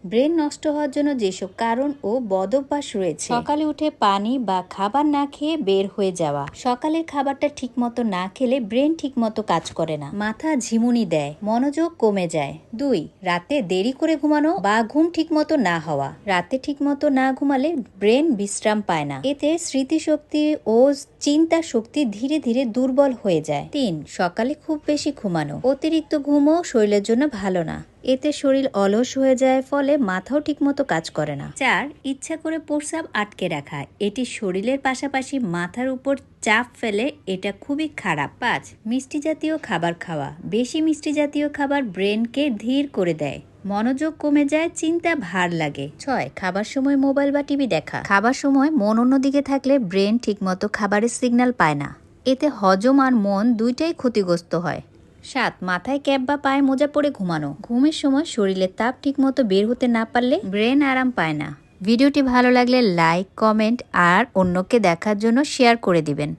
Brain নষ্ট হওয়ার জন্য যেসব কারণ ও বদভ্যাস রয়েছে, সকালে উঠে পানি বা খাবার না খেয়ে বের হয়ে যাওয়া, সকালের খাবারটা ঠিকমতো না খেলে ব্রেন ঠিকমতো কাজ করে না, মাথা ঝিমুনি দেয়, মনোযোগ কমে যায়। 2. রাতে দেরি করে ঘুমানো বা ঘুম ঠিকমতো না হওয়া। রাতে ঠিকমতো না ঘুমালে ব্রেন বিশ্রাম পায় না, এতে স্মৃতিশক্তি ও চিন্তা শক্তি ধীরে ধীরে দুর্বল হয়ে যায়। 3. সকালে খুব বেশি ঘুমানো। অতিরিক্ত ঘুমও শরীরের জন্য ভালো না, এতে শরীর অলস হয়ে যায়, ফলে মাথাও ঠিকমতো কাজ করে না। 4. ইচ্ছা করে প্রস্রাব আটকে রাখা। এটি শরীরের পাশাপাশি মাথার উপর চাপ ফেলে, এটা খুবই খারাপ। 5. মিষ্টি জাতীয় খাবার খাওয়া। বেশি মিষ্টি জাতীয় খাবার ব্রেনকে ধীর করে দেয়, মনোযোগ কমে যায়, চিন্তা ভার লাগে। 6. খাবার সময় মোবাইল বা টিভি দেখা। খাবার সময় মন অন্যদিকে থাকলে ব্রেন ঠিকমতো খাবারের সিগন্যাল পায় না, এতে হজম আর মন দুইটাই ক্ষতিগ্রস্ত হয়। 7. মাথায় ক্যাপ বা পায়ে মোজা পরে ঘুমানো। ঘুমের সময় শরীরের তাপ ঠিকমতো বের হতে না পারলে ব্রেন আরাম পায় না। ভিডিওটি ভালো লাগলে লাইক, কমেন্ট আর অন্যকে দেখার জন্য শেয়ার করে দিবেন।